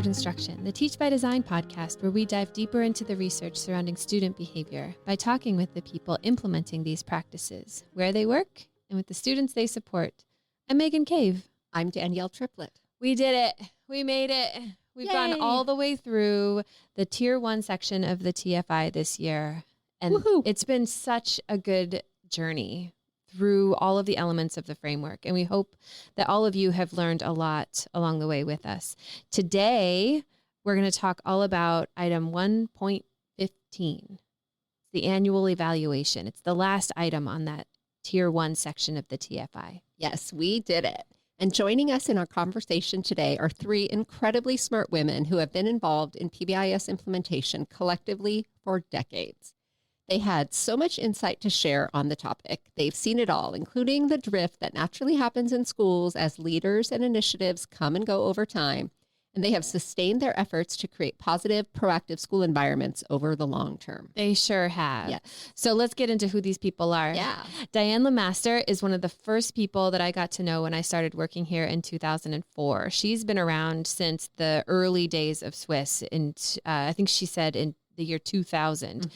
Expert Instruction, the Teach by Design podcast, where we dive deeper into the research surrounding student behavior by talking with the people implementing these practices, where they work, and with the students they support. I'm Megan Cave. I'm Danielle Triplett. We did it. We made it. We've gone all the way through the Tier 1 section of the TFI this year. And It's been such a good journey through all of the elements of the framework. And we hope that all of you have learned a lot along the way with us. Today, we're going to talk all about item 1.15. It's the annual evaluation. It's the last item on that Tier 1 section of the TFI. Yes, we did it. And joining us in our conversation today are three incredibly smart women who have been involved in PBIS implementation collectively for decades. They had so much insight to share on the topic. They've seen it all, including the drift that naturally happens in schools as leaders and initiatives come and go over time. And they have sustained their efforts to create positive, proactive school environments over the long term. They sure have. Yes. So let's get into who these people are. Yeah. Diane LaMaster is one of the first people that I got to know when I started working here in 2004. She's been around since the early days of Swiss. And I think she said in the year 2000,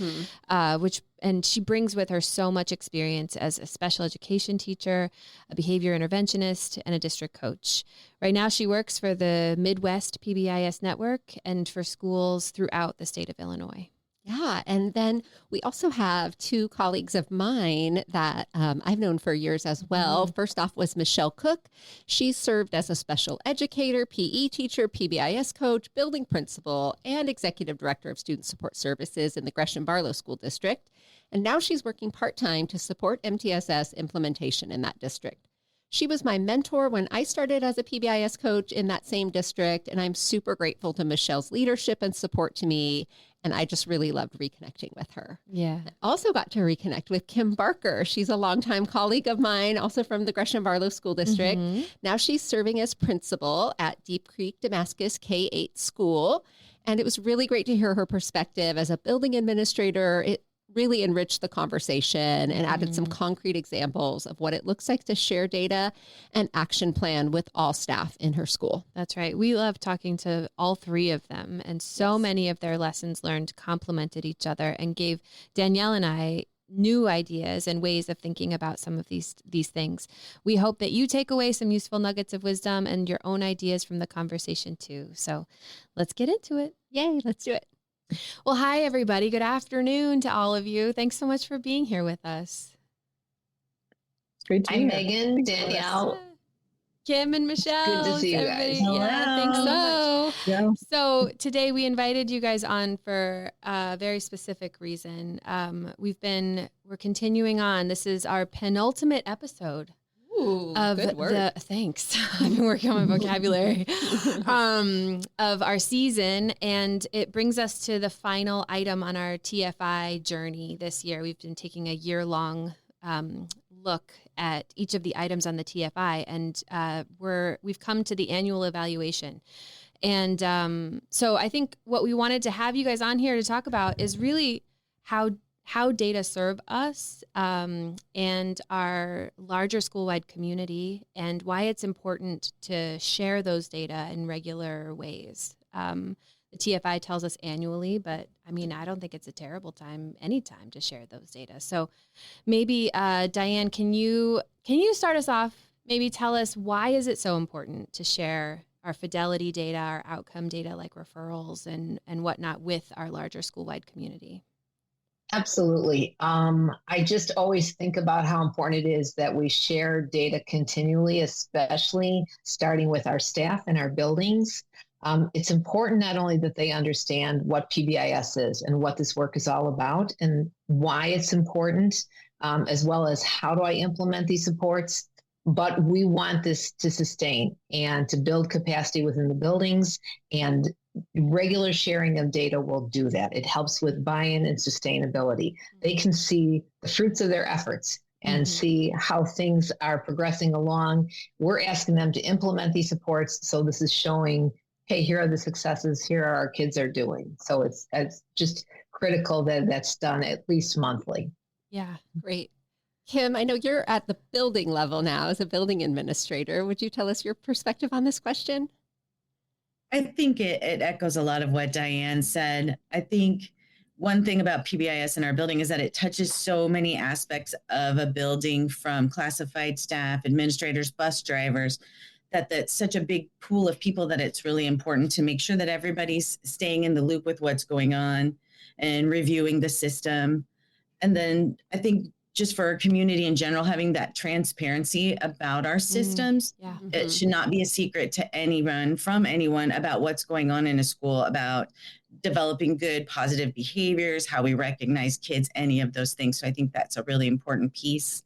and she brings with her so much experience as a special education teacher, a behavior interventionist, and a district coach. Right now, she works for the Midwest PBIS Network and for schools throughout the state of Illinois. Yeah. And then we also have two colleagues of mine that I've known for years as well. First off was Michele Cook. She served as a special educator, PE teacher, PBIS coach, building principal, and executive director of student support services in the Gresham-Barlow School District. And now she's working part-time to support MTSS implementation in that district. She was my mentor when I started as a PBIS coach in that same district, and I'm super grateful to Michele's leadership and support to me, and I just really loved reconnecting with her. Yeah. I also got to reconnect with Kim Barker. She's a longtime colleague of mine, also from the Gresham-Barlow School District. Now she's serving as principal at Deep Creek Damascus K-8 school, and it was really great to hear her perspective as a building administrator. It really enriched the conversation and added some concrete examples of what it looks like to share data and action plan with all staff in her school. That's right. We love talking to all three of them, and so many of their lessons learned complemented each other and gave Danielle and I new ideas and ways of thinking about some of these things. We hope that you take away some useful nuggets of wisdom and your own ideas from the conversation too. So let's get into it. Yay, let's do it. Well, hi, everybody. Good afternoon to all of you. Thanks so much for being here with us. It's great to be I'm here. Megan, Danielle. Kim and Michele. Good to see you guys. Yeah, I think so. Yeah. So today we invited you guys on for a very specific reason. We're continuing on. This is our penultimate episode. Ooh, good word. Thanks. I've been working on my vocabulary of our season, and it brings us to the final item on our TFI journey this year. We've been taking a year-long look at each of the items on the TFI, and we've come to the annual evaluation. And so I think what we wanted to have you guys on here to talk about is really how data serve us and our larger school-wide community, and why it's important to share those data in regular ways. The TFI tells us annually, but I mean, I don't think it's a terrible time anytime to share those data. So maybe, Diane, can you start us off? Maybe tell us, why is it so important to share our fidelity data, our outcome data like referrals and whatnot with our larger school-wide community? Absolutely. I just always think about how important it is that we share data continually, especially starting with our staff and our buildings. It's important not only that they understand what PBIS is and what this work is all about and why it's important, as well as how do I implement these supports, but we want this to sustain and to build capacity within the buildings, and regular sharing of data will do that. It helps with buy-in and sustainability. They can see the fruits of their efforts and see how things are progressing along. We're asking them to implement these supports. So this is showing, hey, here are the successes, here are our kids are doing. So it's just critical that that's done at least monthly. Yeah. Great. Kim, I know you're at the building level now as a building administrator. Would you tell us your perspective on this question? I think it echoes a lot of what Diane said. I think one thing about PBIS in our building is that it touches so many aspects of a building, from classified staff, administrators, bus drivers, that's such a big pool of people that it's really important to make sure that everybody's staying in the loop with what's going on and reviewing the system. And then I think just for our community in general, having that transparency about our systems. It should not be a secret to anyone, from anyone, about what's going on in a school, about developing good, positive behaviors, how we recognize kids, any of those things. So I think that's a really important piece.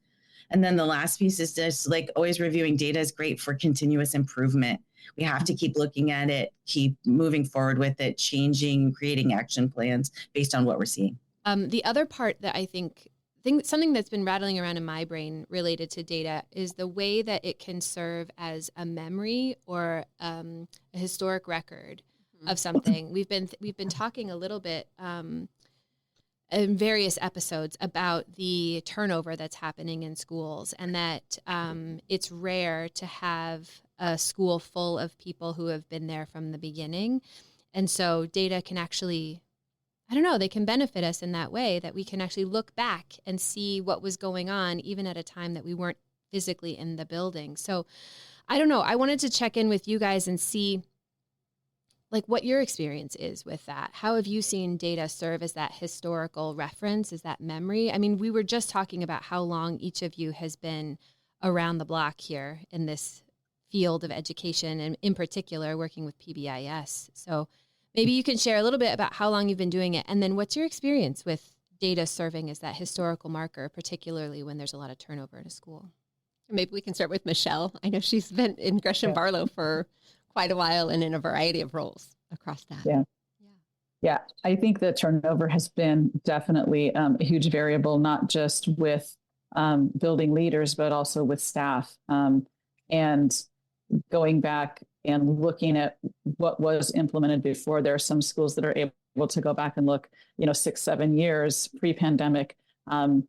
And then the last piece is just like always reviewing data is great for continuous improvement. We have to keep looking at it, keep moving forward with it, changing, creating action plans based on what we're seeing. The other part that I think something that's been rattling around in my brain related to data is the way that it can serve as a memory or a historic record of something. We've been talking a little bit in various episodes about the turnover that's happening in schools, and that it's rare to have a school full of people who have been there from the beginning. And so data can actually, I don't know, they can benefit us in that way, that we can actually look back and see what was going on even at a time that we weren't physically in the building. So I don't know. I wanted to check in with you guys and see like what your experience is with that. How have you seen data serve as that historical reference, as that memory? I mean, we were just talking about how long each of you has been around the block here in this field of education, and in particular working with PBIS. So maybe you can share a little bit about how long you've been doing it, and then what's your experience with data serving as that historical marker, particularly when there's a lot of turnover in a school? Maybe we can start with Michele. I know she's been in Gresham-Barlow for quite a while and in a variety of roles across that. Yeah. I think the turnover has been definitely a huge variable, not just with building leaders, but also with staff. And going back and looking at what was implemented before, there are some schools that are able to go back and look, 6-7 years pre-pandemic. And,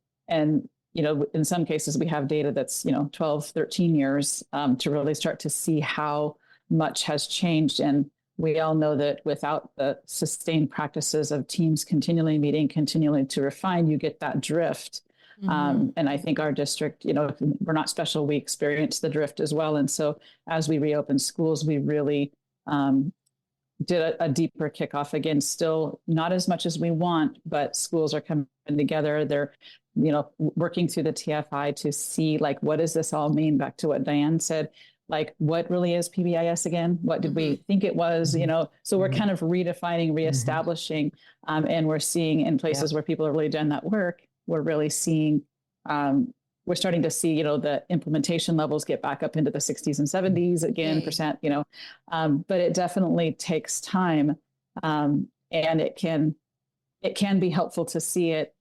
in some cases we have data that's, 12, 13 years to really start to see how much has changed. And we all know that without the sustained practices of teams continually meeting, continually to refine, you get that drift. And I think our district, we're not special. We experience the drift as well. And so as we reopen schools, we really did a deeper kickoff. Again, still not as much as we want, but schools are coming together. They're, working through the TFI to see, like, what does this all mean? Back to what Diane said, like, what really is PBIS again? What did we think it was? So we're kind of redefining, reestablishing, and we're seeing in places where people have really done that work, we're really seeing, we're starting to see, the implementation levels get back up into the 60s and 70s again, percent, but it definitely takes time. And it can be helpful to see it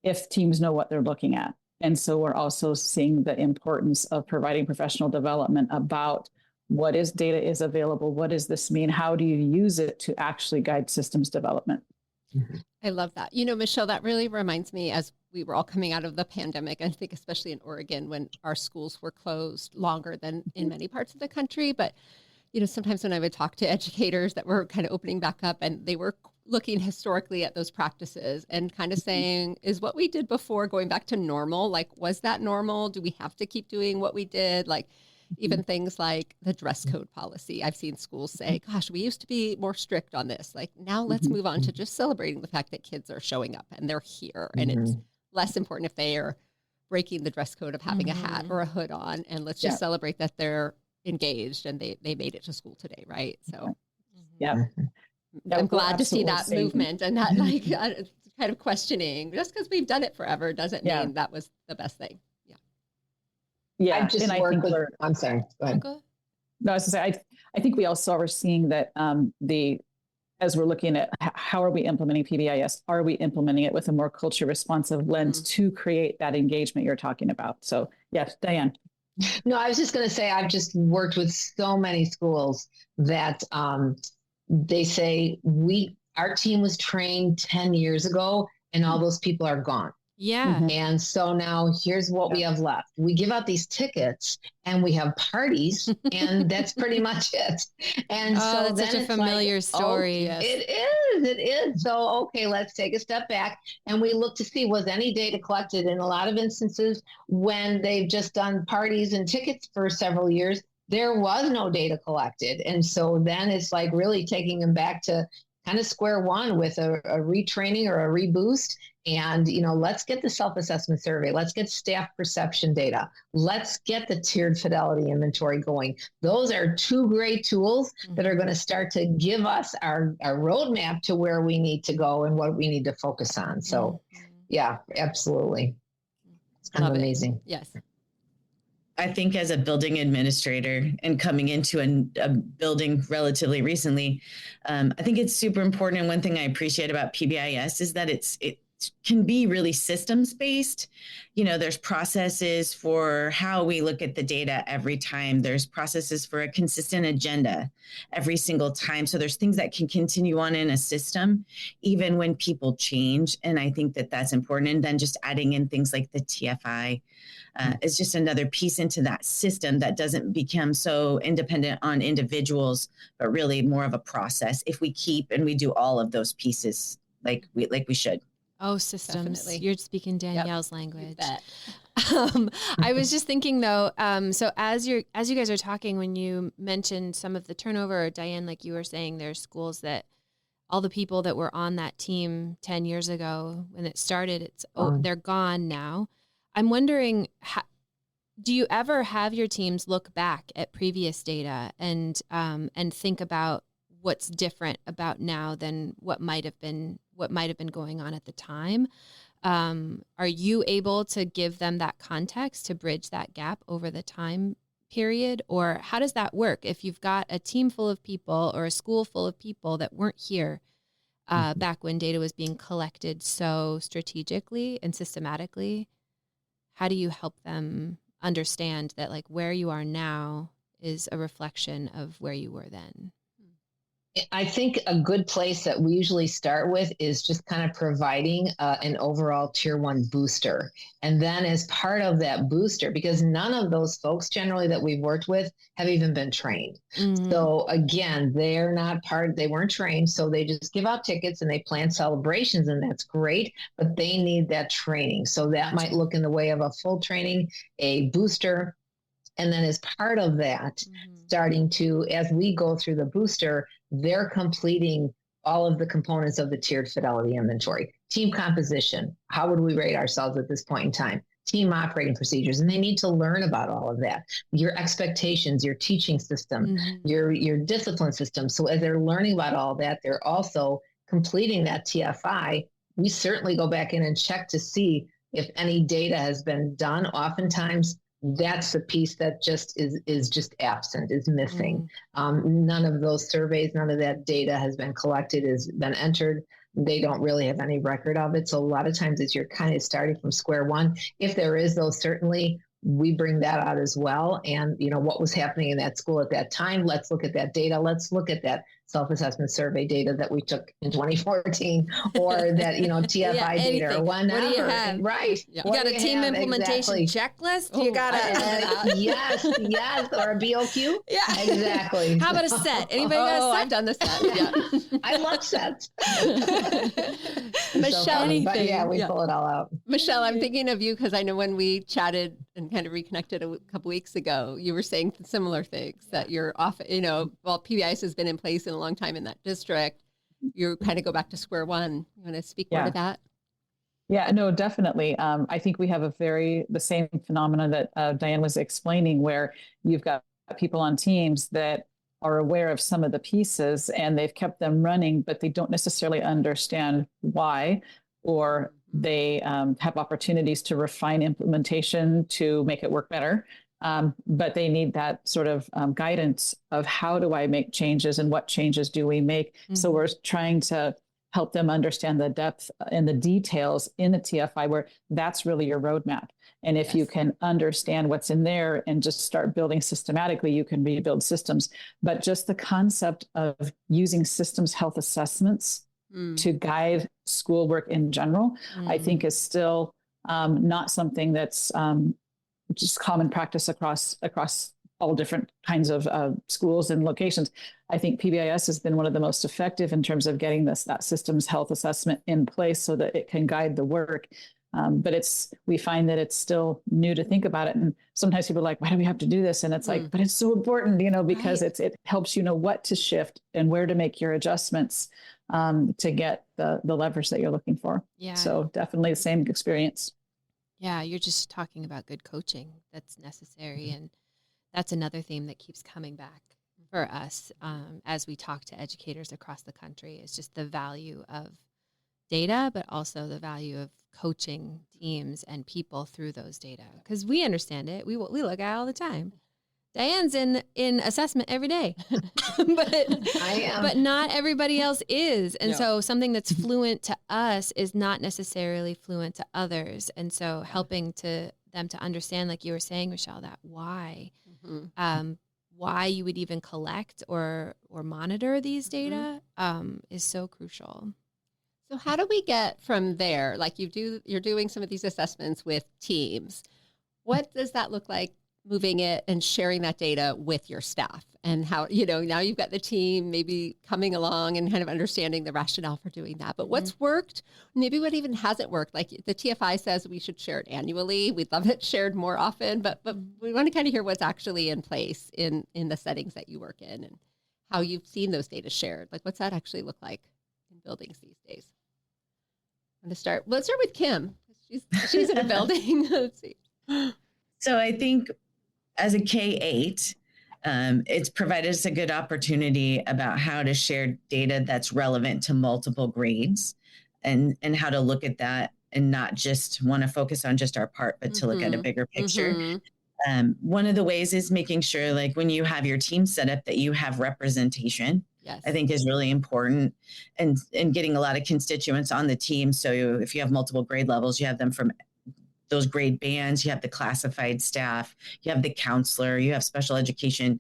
if teams know what they're looking at. And so we're also seeing the importance of providing professional development about what is data is available. What does this mean? How do you use it to actually guide systems development? I love that. Michele, that really reminds me, as we were all coming out of the pandemic, I think especially in Oregon, when our schools were closed longer than in many parts of the country. But, sometimes when I would talk to educators that were kind of opening back up, and they were looking historically at those practices and kind of saying, is what we did before going back to normal? Like, was that normal? Do we have to keep doing what we did? Like, even things like the dress code policy. I've seen schools say, gosh, we used to be more strict on this. Like, now let's move on to just celebrating the fact that kids are showing up and they're here. And it's less important if they are breaking the dress code of having a hat or a hood on. And let's just celebrate that they're engaged and they made it to school today, right? So I'm glad to see that movement and that kind of questioning. Just because we've done it forever doesn't mean that was the best thing. Yeah. I just work with, I'm sorry, go ahead. No, I was going to say, I think we also are seeing that as we're looking at how are we implementing PBIS, are we implementing it with a more culture responsive lens to create that engagement you're talking about? So yes, Diane. No, I was just going to say, I've just worked with so many schools that they say our team was trained 10 years ago and all those people are gone. Yeah. Mhm. And so now here's what we have left. We give out these tickets and we have parties, and that's pretty much it. And so that's then such a it's familiar like, story. Oh, it is. So, okay, let's take a step back and we look to see, was any data collected? In a lot of instances, when they've just done parties and tickets for several years, there was no data collected. And so then it's like really taking them back to kind of square one with a retraining or a reboost. And, let's get the self-assessment survey. Let's get staff perception data. Let's get the tiered fidelity inventory going. Those are two great tools that are going to start to give us our roadmap to where we need to go and what we need to focus on. So, yeah, absolutely. It's kind of amazing. Yes. I think as a building administrator and coming into a building relatively recently, I think it's super important. And one thing I appreciate about PBIS is that it can be really systems based. There's processes for how we look at the data every time. There's processes for a consistent agenda every single time. So there's things that can continue on in a system, even when people change. And I think that that's important. And then just adding in things like the TFI is just another piece into that system that doesn't become so independent on individuals, but really more of a process if we keep and we do all of those pieces like we should. Oh, systems. Definitely. You're speaking Danielle's language. Bet. I was just thinking though, so as you guys are talking, when you mentioned some of the turnover, or Diane, like you were saying, there's schools that all the people that were on that team 10 years ago when it started, they're gone now. I'm wondering, do you ever have your teams look back at previous data and think about what's different about now than what might have been going on at the time? Are you able to give them that context to bridge that gap over the time period? Or how does that work if you've got a team full of people or a school full of people that weren't here back when data was being collected so strategically and systematically? How do you help them understand that like where you are now is a reflection of where you were then? I think a good place that we usually start with is just kind of providing an overall tier 1 booster. And then as part of that booster, because none of those folks generally that we've worked with have even been trained. Mm-hmm. So again, they weren't trained. So they just give out tickets and they plan celebrations, and that's great, but they need that training. So that might look in the way of a full training, a booster. And then as part of that, starting to, as we go through the booster, they're completing all of the components of the tiered fidelity inventory. Team composition, how would we rate ourselves at this point in time? Team operating procedures, and they need to learn about all of that. Your expectations, your teaching system, your discipline system. So as they're learning about all that, they're also completing that TFI. We certainly go back in and check to see if any data has been done. Oftentimes, that's the piece that just is just absent, is missing. None of those surveys, none of that data has been collected, has been entered. They don't really have any record of it. So a lot of times you're kind of starting from square one. If there is, though, certainly we bring that out as well. And, what was happening in that school at that time, let's look at that data. Let's look at that self-assessment survey data that we took in 2014, or that, TFI data, or whatever. What do you have? Right. Yeah. You got a team implementation checklist? You got yes, or a BOQ? Yeah. Exactly. How about a set? Anybody got a set? I've done the set. Yeah. I love sets. Michele, we pull it all out. Michele, I'm thinking of you because I know when we chatted and kind of reconnected a couple weeks ago, you were saying similar things, that you're off, PBIS has been in place in a long time in that district. You kind of go back to square one. You want to speak more to that? Yeah, no, definitely. I think we have the same phenomena that Diane was explaining, where you've got people on teams that are aware of some of the pieces and they've kept them running, but they don't necessarily understand why, or they have opportunities to refine implementation to make it work better. But they need that sort of guidance of how do I make changes and what changes do we make? So we're trying to help them understand the depth and the details in the TFI, where that's really your roadmap. And if you can understand what's in there and just start building systematically, you can rebuild systems. But just the concept of using systems health assessments to guide schoolwork in general, I think is still not something that's just common practice across all different kinds of schools and locations. I think PBIS has been one of the most effective in terms of getting that systems health assessment in place so that it can guide the work. But we find that it's still new to think about it. And sometimes people are like, why do we have to do this? And it's like, but it's so important, because it helps you know what to shift and where to make your adjustments to get the leverage that you're looking for. Yeah. So definitely the same experience. Yeah, you're just talking about good coaching that's necessary. And that's another theme that keeps coming back for us as we talk to educators across the country, is just the value of data, but also the value of coaching teams and people through those data. Because we understand it. We look at it all the time. Diane's in assessment every day, but not everybody else is. And so something that's fluent to us is not necessarily fluent to others. And so helping them to understand, like you were saying, Michele, that why you would even collect or monitor these data is so crucial. So how do we get from there? Like you're doing some of these assessments with teams. What does that look like, moving it and sharing that data with your staff? And how, now you've got the team maybe coming along and kind of understanding the rationale for doing that. But what's worked, maybe what even hasn't worked? Like the TFI says we should share it annually. We'd love it shared more often, but we want to kind of hear what's actually in place in the settings that you work in and how you've seen those data shared. Like what's that actually look like in buildings these days? Let's start with Kim. She's in a building. Let's see. So I think as a K-8, it's provided us a good opportunity about how to share data that's relevant to multiple grades and how to look at that and not just want to focus on just our part, but to look at a bigger picture. One of the ways is making sure, like when you have your team set up, that you have representation. Yes. I think is really important, and getting a lot of constituents on the team. So if you have multiple grade levels, you have them from those grade bands, you have the classified staff, you have the counselor, you have special education,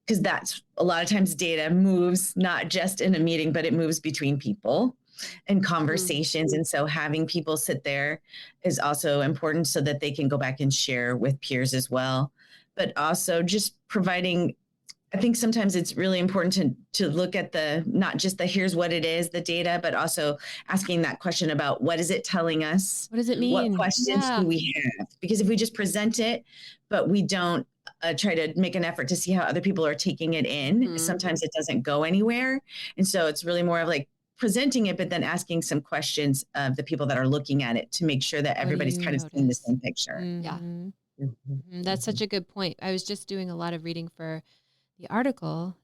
because that's a lot of times data moves not just in a meeting, but it moves between people and conversations. And so having people sit there is also important so that they can go back and share with peers as well. But also just providing, I think sometimes it's really important to look at not just the here's what it is, the data, but also asking that question about what is it telling us? What does it mean? What questions do we have? Because if we just present it, but we don't try to make an effort to see how other people are taking it in, sometimes it doesn't go anywhere. And so it's really more of like presenting it, but then asking some questions of the people that are looking at it to make sure that everybody's kind of seeing the same picture. Yeah. That's such a good point. I was just doing a lot of reading for the article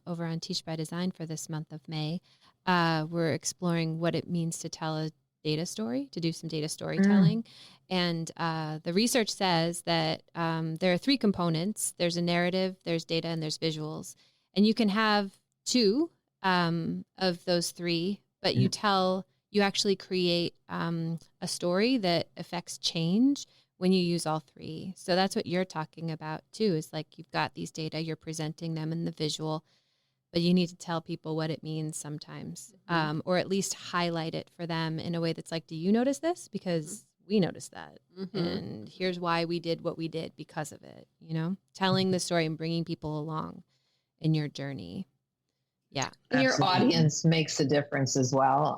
over on Teach by Design for this month of May. We're exploring what it means to tell a data story, to do some data storytelling. And the research says that there are three components. There's a narrative, there's data, and there's visuals. And you can have two of those three, but you actually create a story that affects change when you use all three. So that's what you're talking about too, is like you've got these data, you're presenting them in the visual, but you need to tell people what it means sometimes, or at least highlight it for them in a way that's like, do you notice this? Because we noticed that. And here's why we did what we did because of it, telling the story and bringing people along in your journey. Yeah. And your audience makes a difference as well.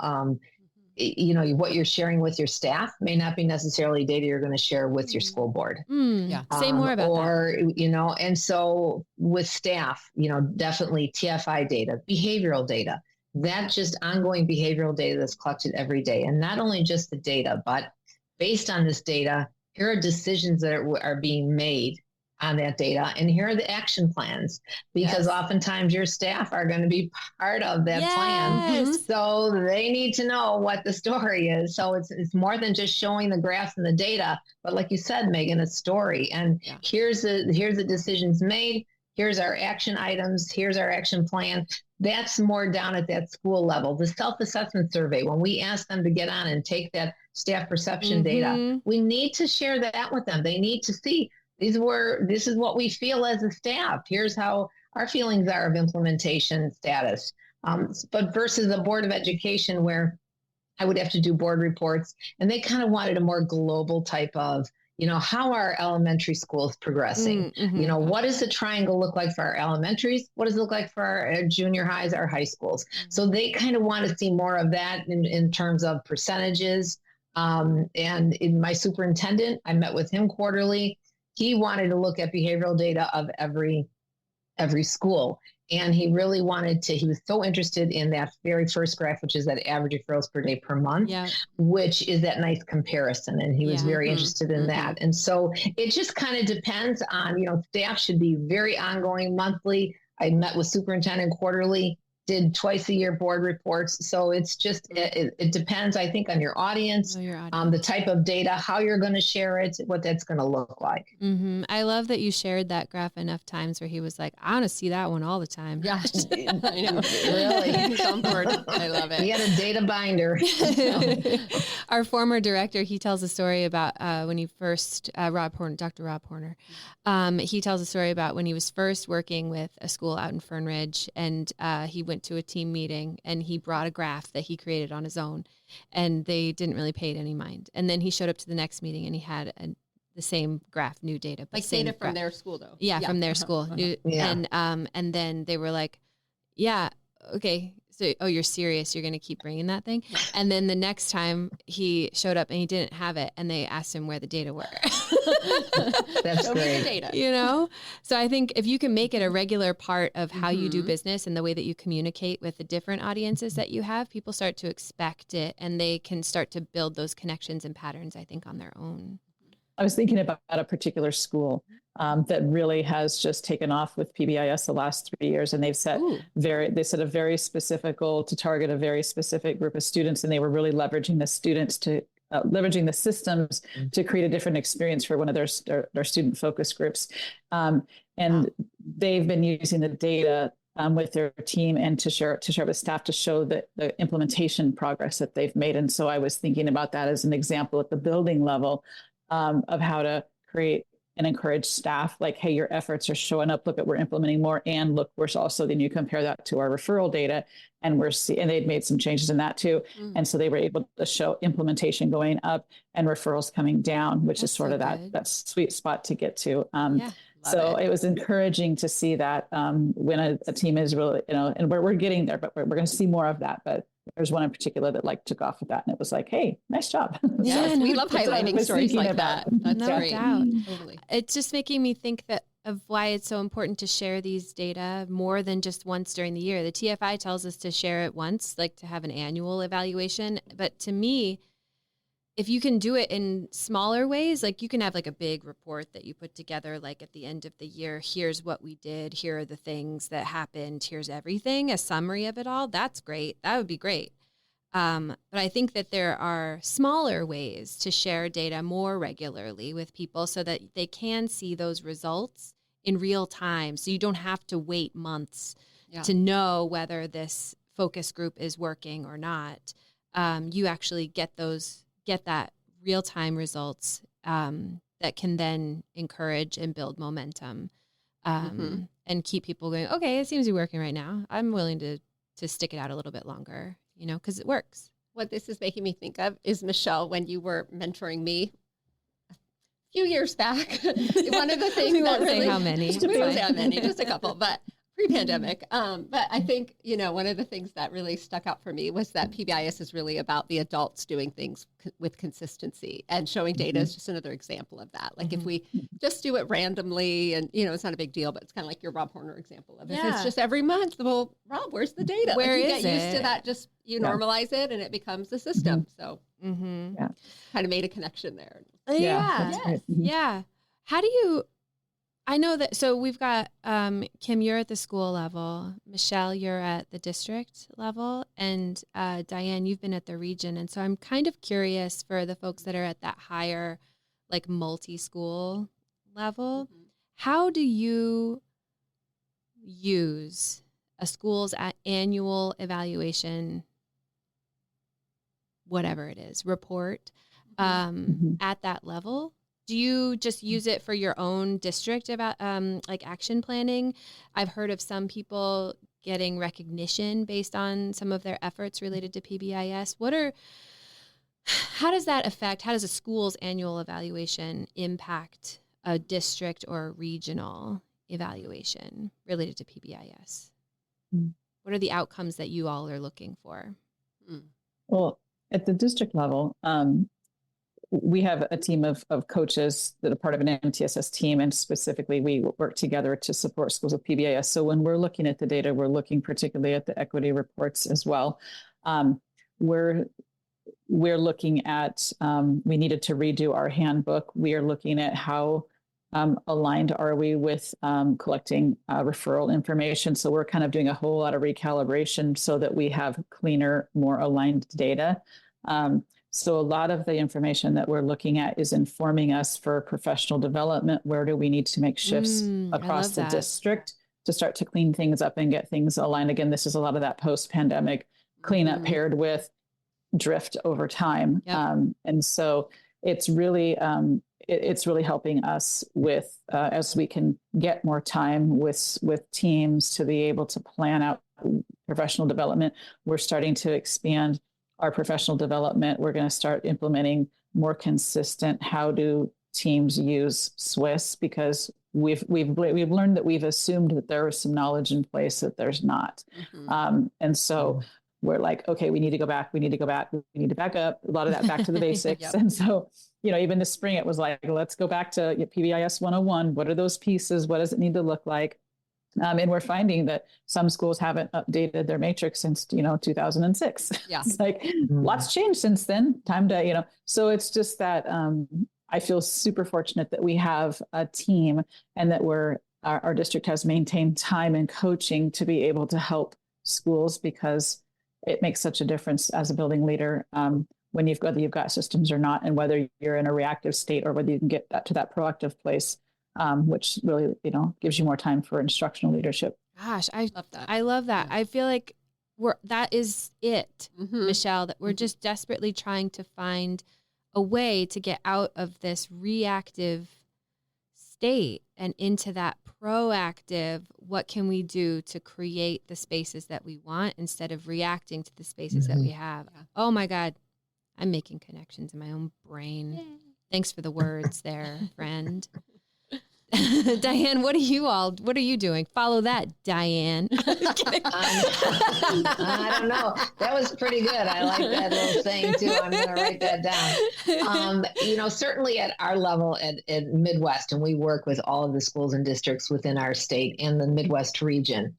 What you're sharing with your staff may not be necessarily data you're going to share with your school board. Say more about that. And so with staff, definitely TFI data, behavioral data, that just ongoing behavioral data that's collected every day. And not only just the data, but based on this data, here are decisions that are being made on that data, and here are the action plans, because oftentimes your staff are going to be part of that plan, so they need to know what the story is. So it's more than just showing the graphs and the data, but like you said, Megan, a story. And here's the decisions made, here's our action items, here's our action plan. That's more down at that school level. The self-assessment survey, when we ask them to get on and take that staff perception data, we need to share that with them. They need to see this is what we feel as a staff. Here's how our feelings are of implementation status. But versus a Board of Education where I would have to do board reports, and they kind of wanted a more global type of, how are elementary schools progressing? What does the triangle look like for our elementaries? What does it look like for our junior highs, our high schools? So they kind of want to see more of that in terms of percentages. And in my superintendent, I met with him quarterly. He wanted to look at behavioral data of every school. And he really he was so interested in that very first graph, which is that average referrals per day per month, which is that nice comparison. And he was very interested in that. And so it just kind of depends on, staff should be very ongoing monthly. I met with superintendent quarterly, did twice a year board reports. So it's just, it depends, I think, on your audience, the type of data, how you're going to share it, what that's going to look like. I love that you shared that graph enough times where he was like, I want to see that one all the time. Yeah, I know. Really? He's on board. I love it. He had a data binder. Our former director, he tells a story about when he first, Dr. Rob Horner, he tells a story about when he was first working with a school out in Fern Ridge, and he went to a team meeting and he brought a graph that he created on his own, and they didn't really pay it any mind. And then he showed up to the next meeting and he had the same graph, new data, but like data from their school though. Yeah, from their school. And then they were like, yeah, okay. So, you're serious? You're going to keep bringing that thing? And then the next time he showed up and he didn't have it, and they asked him where the data were. That's great. Data. So I think if you can make it a regular part of how you do business and the way that you communicate with the different audiences that you have, people start to expect it, and they can start to build those connections and patterns, I think, on their own. I was thinking about a particular school that really has just taken off with PBIS the last 3 years, and they've set a very specific goal to target a very specific group of students, and they were really leveraging the students to leveraging the systems to create a different experience for one of their student focus groups, and they've been using the data with their team and to share with staff to show the implementation progress that they've made. And so I was thinking about that as an example at the building level of how to create and encourage staff, like, hey, your efforts are showing up. Look at, we're implementing more, and look, we're also, then you compare that to our referral data, and and they'd made some changes in that too. And so they were able to show implementation going up and referrals coming down, which is sort of that sweet spot to get to. So it was encouraging to see that when a team is really, and we're getting there, but we're going to see more of that. But there's one in particular that took off with that, and it was like, hey, nice job. We love highlighting stories like that. That's great. Totally. It's just making me think of why it's so important to share these data more than just once during the year. The TFI tells us to share it once, like to have an annual evaluation. But to me, if you can do it in smaller ways, like you can have like a big report that you put together, like at the end of the year, here's what we did, here are the things that happened, here's everything, a summary of it all. That's great. That would be great. But I think that there are smaller ways to share data more regularly with people so that they can see those results in real time. So you don't have to wait months to know whether this focus group is working or not. You actually get that real-time results that can then encourage and build momentum and keep people going, okay, it seems to be working right now. I'm willing to stick it out a little bit longer, because it works. What this is making me think of is, Michele, when you were mentoring me a few years back, one of the things we that won't really, say how many. We won't say how many, just a couple, but pre-pandemic. But I think, one of the things that really stuck out for me was that PBIS is really about the adults doing things with consistency, and showing data is just another example of that. Like if we just do it randomly and, it's not a big deal, but it's kind of like your Rob Horner example of it. It's just every month, well, Rob, where's the data? Where you is get it? used to that, just you normalize it and it becomes the system. So kind of made a connection there. Yeah. How do you, I know that, so we've got, Kim, you're at the school level, Michele, you're at the district level, and Diane, you've been at the region. And so I'm kind of curious for the folks that are at that higher, like multi-school level, how do you use a school's annual evaluation, whatever it is, report at that level? Do you just use it for your own district about like action planning? I've heard of some people getting recognition based on some of their efforts related to PBIS. How does a school's annual evaluation impact a district or regional evaluation related to PBIS? What are the outcomes that you all are looking for? Well, at the district level, we have a team of coaches that are part of an MTSS team, and specifically we work together to support schools with PBIS. So when we're looking at the data, we're looking particularly at the equity reports as well. We're looking at, we needed to redo our handbook. We are looking at how aligned are we with collecting referral information. So we're kind of doing a whole lot of recalibration so that we have cleaner, more aligned data. So a lot of the information that we're looking at is informing us for professional development. Where do we need to make shifts across the district to start to clean things up and get things aligned? Again, this is a lot of that post-pandemic cleanup paired with drift over time. Yep. And so it's really helping us with, as we can get more time with teams to be able to plan out professional development. We're starting to expand our professional development. We're going to start implementing more consistent, how do teams use Swiss, because we've learned that we've assumed that there is some knowledge in place that there's not. And so we're like, okay, we need to go back. We need to back up a lot of that back to the basics. Yep. And so, even this spring, it was like, let's go back to PBIS 101. What are those pieces? What does it need to look like? And we're finding that some schools haven't updated their matrix since, 2006. Yeah. It's like lots changed since then. Time to, so it's just that I feel super fortunate that we have a team and that our district has maintained time and coaching to be able to help schools, because it makes such a difference as a building leader when whether you've got systems or not, and whether you're in a reactive state or whether you can get to that proactive place. Which really, gives you more time for instructional leadership. Gosh, I love that. I love that. I feel like that is it, Michele, that we're just desperately trying to find a way to get out of this reactive state and into that proactive, what can we do to create the spaces that we want instead of reacting to the spaces that we have. Yeah. Oh my God, I'm making connections in my own brain. Yay. Thanks for the words there, friend. Diane, what are you doing? Follow that, Diane. I don't know. That was pretty good. I like that little saying too. I'm going to write that down. Certainly at our level at Midwest, and we work with all of the schools and districts within our state and the Midwest region.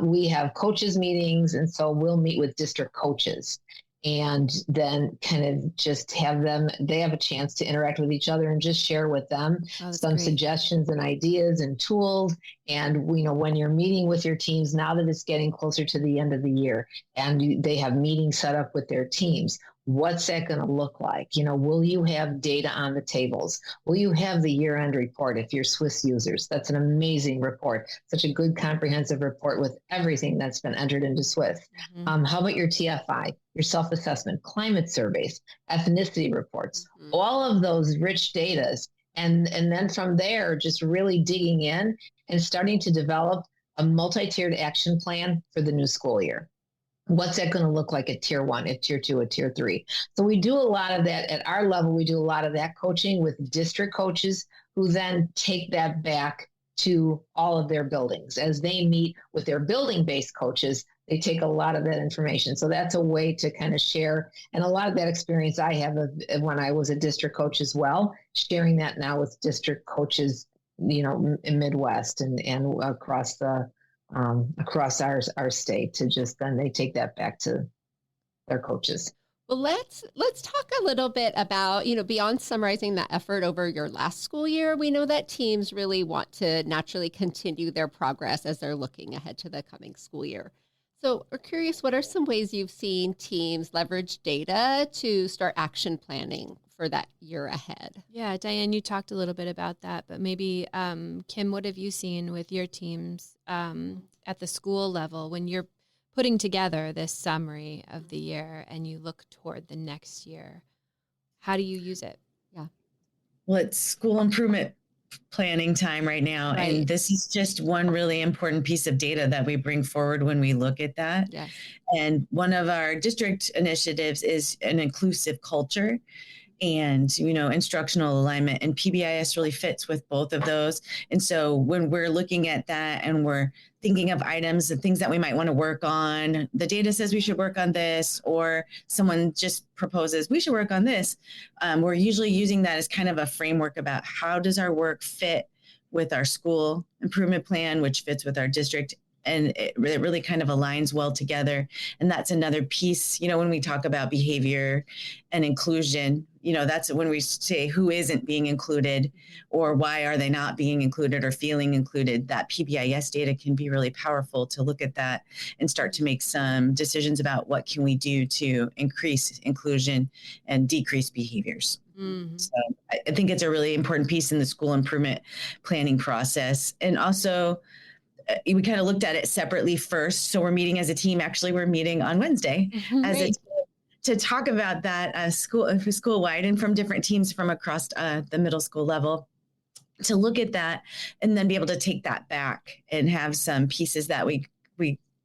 We have coaches meetings, and so we'll meet with district coaches. And then kind of just they have a chance to interact with each other and just share with them some suggestions and ideas and tools. And when you're meeting with your teams, now that it's getting closer to the end of the year and they have meetings set up with their teams, what's that going to look like? Will you have data on the tables? Will you have the year-end report if you're Swiss users? That's an amazing report. Such a good comprehensive report with everything that's been entered into Swiss. How about your TFI, your self-assessment, climate surveys, ethnicity reports, all of those rich data. And then from there, just really digging in and starting to develop a multi-tiered action plan for the new school year. What's that going to look like at tier 1, at tier 2, at tier 3? So we do a lot of that at our level. We do a lot of that coaching with district coaches who then take that back to all of their buildings. As they meet with their building-based coaches, they take a lot of that information. So that's a way to kind of share. And a lot of that experience I have when I was a district coach as well, sharing that now with district coaches, in Midwest and across our state, to just then they take that back to their coaches. Well, let's talk a little bit about, beyond summarizing that effort over your last school year, we know that teams really want to naturally continue their progress as they're looking ahead to the coming school year. So we're curious, what are some ways you've seen teams leverage data to start action planning for that year ahead? Yeah, Diane, you talked a little bit about that, but maybe Kim, what have you seen with your teams at the school level when you're putting together this summary of the year and you look toward the next year? How do you use it? Yeah. Well, it's school improvement planning time right now. Right. And this is just one really important piece of data that we bring forward when we look at that. Yes. And one of our district initiatives is an inclusive culture and, instructional alignment, and PBIS really fits with both of those. And so when we're looking at that and we're thinking of items and things that we might want to work on, the data says we should work on this, or someone just proposes we should work on this. We're usually using that as kind of a framework about how does our work fit with our school improvement plan, which fits with our district. And it really kind of aligns well together. And that's another piece, when we talk about behavior and inclusion, that's when we say who isn't being included or why are they not being included or feeling included. That PBIS data can be really powerful to look at that and start to make some decisions about what can we do to increase inclusion and decrease behaviors. Mm-hmm. So I think it's a really important piece in the school improvement planning process. And also, we kind of looked at it separately first. So we're meeting as a team. Actually, we're meeting on Wednesday as a team to talk about that school-wide and from different teams from across the middle school level to look at that and then be able to take that back and have some pieces that we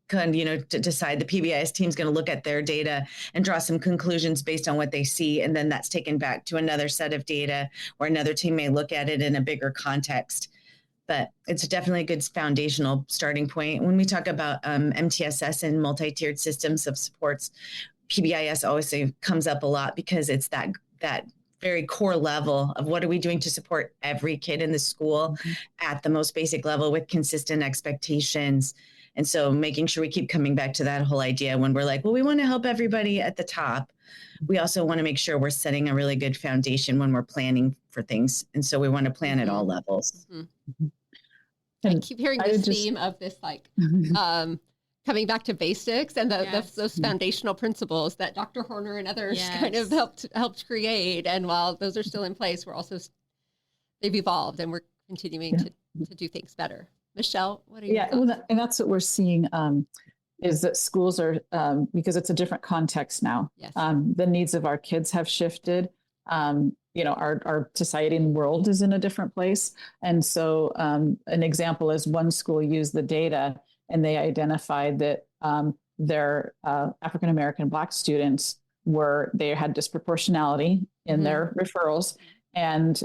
can, to decide the PBIS team's going to look at their data and draw some conclusions based on what they see. And then that's taken back to another set of data, or another team may look at it in a bigger context. But it's definitely a good foundational starting point. When we talk about MTSS and multi-tiered systems of supports, PBIS always comes up a lot because it's that very core level of what are we doing to support every kid in the school at the most basic level with consistent expectations. And so making sure we keep coming back to that whole idea when we're like, well, we want to help everybody at the top. We also want to make sure we're setting a really good foundation when we're planning for things. And so we want to plan at all levels. I keep hearing this theme of this, coming back to basics and those foundational principles that Dr. Horner and others kind of helped create. And while those are still in place, they've evolved and we're continuing to do things better. Michele, what are your thoughts? Well, and that's what we're seeing is that schools are, because it's a different context now. Yes. The needs of our kids have shifted. Our society and world is in a different place. And so an example is one school used the data and they identified that their African-American Black students they had disproportionality in their referrals. And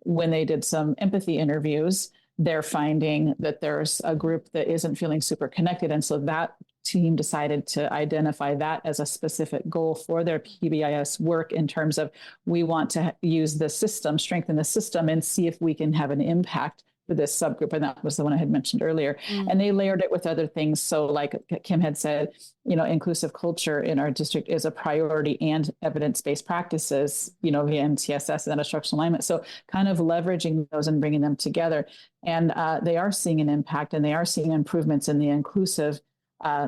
when they did some empathy interviews, they're finding that there's a group that isn't feeling super connected. And so that team decided to identify that as a specific goal for their PBIS work in terms of we want to use the system, strengthen the system, and see if we can have an impact for this subgroup. And that was the one I had mentioned earlier. And they layered it with other things. So like Kim had said, inclusive culture in our district is a priority and evidence-based practices, via MTSS and instructional alignment. So kind of leveraging those and bringing them together. And they are seeing an impact and they are seeing improvements in the inclusive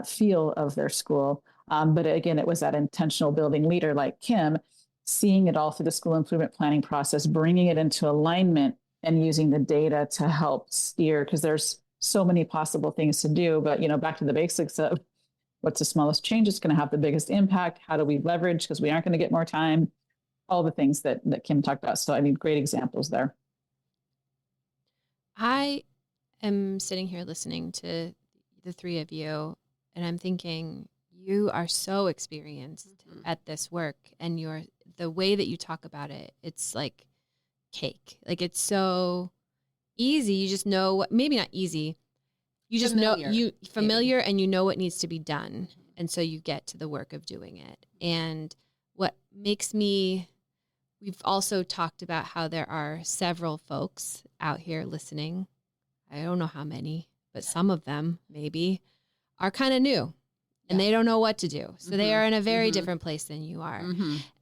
feel of their school. But again, it was that intentional building leader like Kim, seeing it all through the school improvement planning process, bringing it into alignment and using the data to help steer, because there's so many possible things to do. But, back to the basics of what's the smallest change that's going to have the biggest impact? How do we leverage? Because we aren't going to get more time. All the things that Kim talked about. So, great examples there. I am sitting here listening to the three of you, and I'm thinking you are so experienced at this work, and the way that you talk about it, it's like cake. Like it's so easy. You just know maybe not easy. You just familiar and you know what needs to be done. And so you get to the work of doing it. And what makes we've also talked about how there are several folks out here listening. I don't know how many, but some of them maybe are kind of new and they don't know what to do. So they are in a very different place than you are.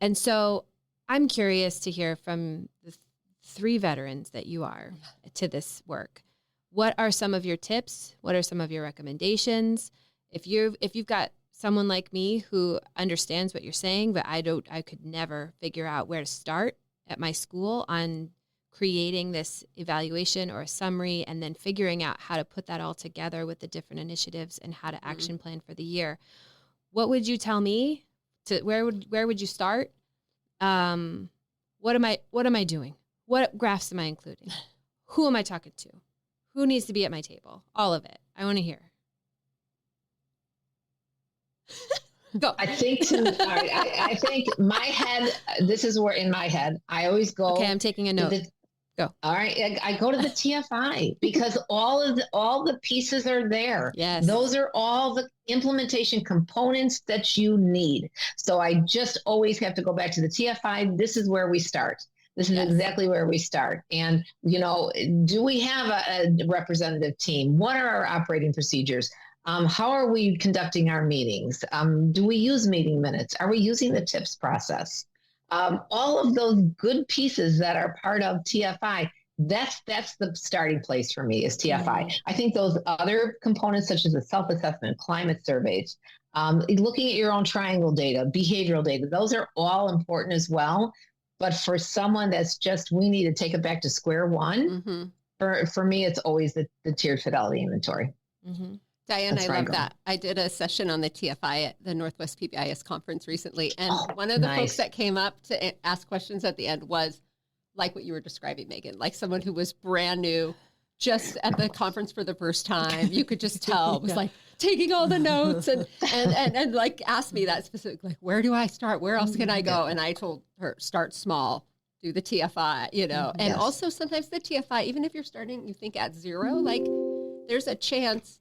And so I'm curious to hear from the three veterans that you are to this work. What are some of your tips? What are some of your recommendations? If you've got someone like me who understands what you're saying, but I could never figure out where to start at my school on creating this evaluation or a summary and then figuring out how to put that all together with the different initiatives and how to action plan for the year. What would you tell me where would you start? What am I doing? What graphs am I including? Who am I talking to? Who needs to be at my table? All of it. I want to hear. Go. I think I think my head, this is where in my head, I always go. Okay, I'm taking a note. Go. All right. I go to the TFI because all the pieces are there. Yes. Those are all the implementation components that you need. So I just always have to go back to the TFI. This is where we start. This is exactly where we start. And, do we have a representative team? What are our operating procedures? How are we conducting our meetings? Do we use meeting minutes? Are we using the TIPS process? All of those good pieces that are part of TFI, that's the starting place for me is TFI. Mm-hmm. I think those other components, such as the self-assessment, climate surveys, looking at your own triangle data, behavioral data, those are all important as well. But for someone that's just, we need to take it back to square one, mm-hmm. for me, it's always the tiered fidelity inventory. Mm-hmm. Diane, I love that. I did a session on the TFI at the Midwest PBIS conference recently. And one of the folks that came up to ask questions at the end was like what you were describing, Megan, like someone who was brand new, just at the conference for the first time. You could just tell it was like taking all the notes and like asked me that specifically, like, where do I start? Where else can I go? And I told her, start small, do the TFI, and also sometimes the TFI, even if you're starting, you think at zero, like there's a chance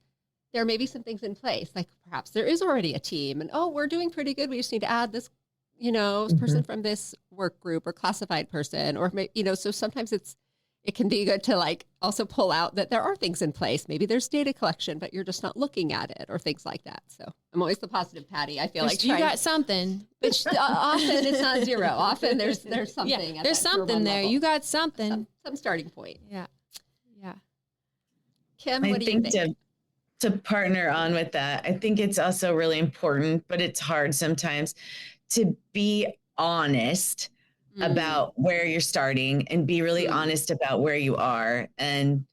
there may be some things in place, like perhaps there is already a team and, we're doing pretty good. We just need to add this, mm-hmm. person from this work group or classified person, or, so sometimes it can be good to like also pull out that there are things in place. Maybe there's data collection, but you're just not looking at it or things like that. So I'm always the positive Patty. I feel like you got something, but often it's not zero. Often there's something. Yeah, there's something there. Level. You got something. Some starting point. Yeah. Kim, what do you think? To partner on with that, I think it's also really important, but it's hard sometimes to be honest about where you're starting and be really honest about where you are. And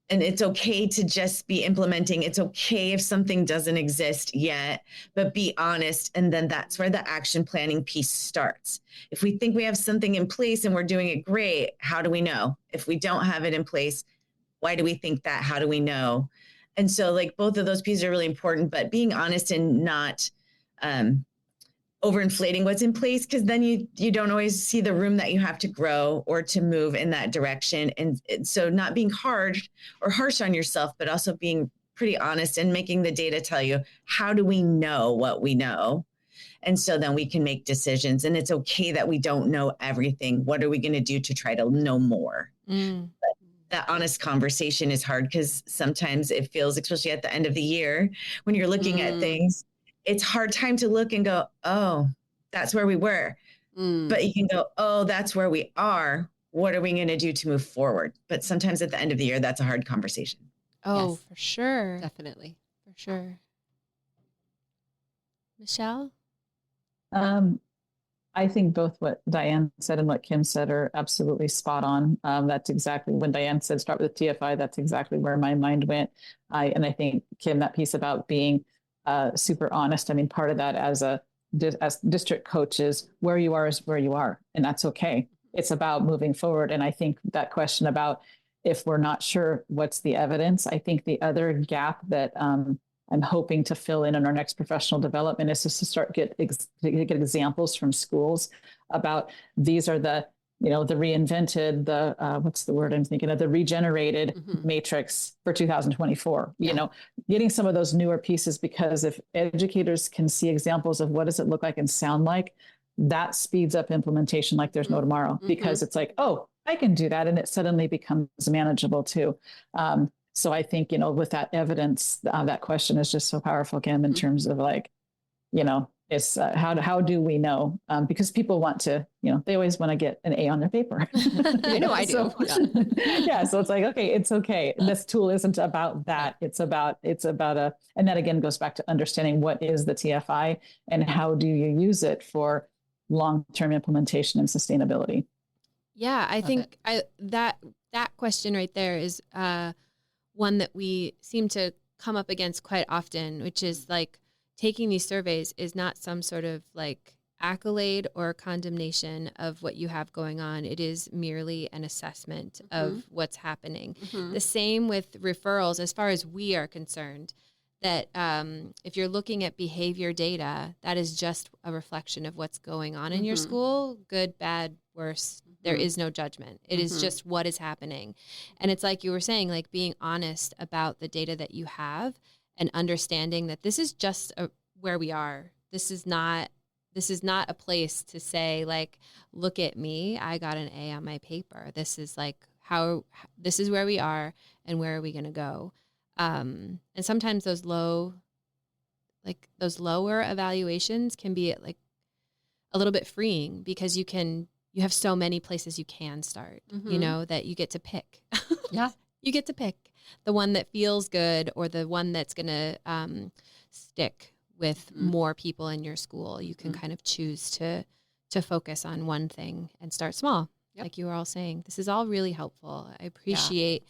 it's okay to just be implementing. It's okay if something doesn't exist yet, but be honest. And then that's where the action planning piece starts. If we think we have something in place and we're doing it great, how do we know? If we don't have it in place, why do we think that? How do we know? And so like both of those pieces are really important, but being honest and not overinflating what's in place, because then you don't always see the room that you have to grow or to move in that direction. And so not being hard or harsh on yourself, but also being pretty honest and making the data tell you, how do we know what we know? And so then we can make decisions. And it's okay that we don't know everything. What are we going to do to try to know more? That honest conversation is hard because sometimes it feels, especially at the end of the year, when you're looking at things, it's hard time to look and go, oh, that's where we were. But you can go, oh, that's where we are. What are we going to do to move forward? But sometimes at the end of the year, that's a hard conversation. Oh, yes. For sure. Definitely. For sure. Michele? I think both what Diane said and what Kim said are absolutely spot on. That's exactly when Diane said start with TFI. That's exactly where my mind went. And I think, Kim, that piece about being super honest. I mean, part of that as district coaches, where you are is where you are, and that's okay. It's about moving forward. And I think that question about if we're not sure what's the evidence, I think the other gap that I'm hoping to fill in our next professional development is just to start get examples from schools about these are the reinvented, what's the word I'm thinking of, the regenerated matrix for 2024, getting some of those newer pieces, because if educators can see examples of what does it look like and sound like, that speeds up implementation like there's no tomorrow, because it's like, oh, I can do that. And it suddenly becomes manageable too. So I think, with that evidence, that question is just so powerful, Kim, in terms of like, it's how do we know? Because people want to, they always want to get an A on their paper. I know I do. Yeah. So it's like, okay, it's okay. This tool isn't about that. It's about and that again goes back to understanding what is the TFI and how do you use it for long-term implementation and sustainability. Yeah, I think that question right there is one that we seem to come up against quite often, which is like taking these surveys is not some sort of like accolade or condemnation of what you have going on. It is merely an assessment of what's happening. The same with referrals, as far as we are concerned, that if you're looking at behavior data, that is just a reflection of what's going on in your school, good, bad, worse. There is no judgment. It is just what is happening. And it's like you were saying, like being honest about the data that you have and understanding that this is just where we are. This is not a place to say, like, look at me, I got an A on my paper. This is like this is where we are and where are we going to go. And sometimes those lower evaluations can be like a little bit freeing, because you have so many places you can start, that you get to pick. Yeah. You get to pick the one that feels good, or the one that's going to stick with more people in your school. You can kind of choose to focus on one thing and start small. Yep. Like you were all saying, this is all really helpful. I appreciate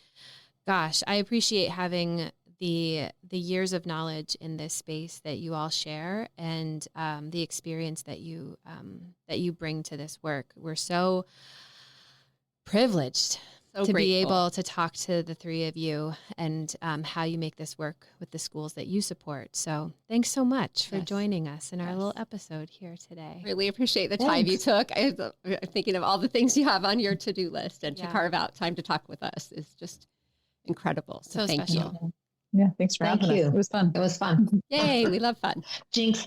having the years of knowledge in this space that you all share, and the experience that you bring to this work. We're so privileged to be able to talk to the three of you and how you make this work with the schools that you support. So thanks so much for joining us in our little episode here today. Really appreciate the time you took. I'm thinking of all the things you have on your to-do list, and to carve out time to talk with us is just incredible. So thank special. you. Yeah, thanks for having us. It was fun. It was fun. Yay, we love fun. Jinx.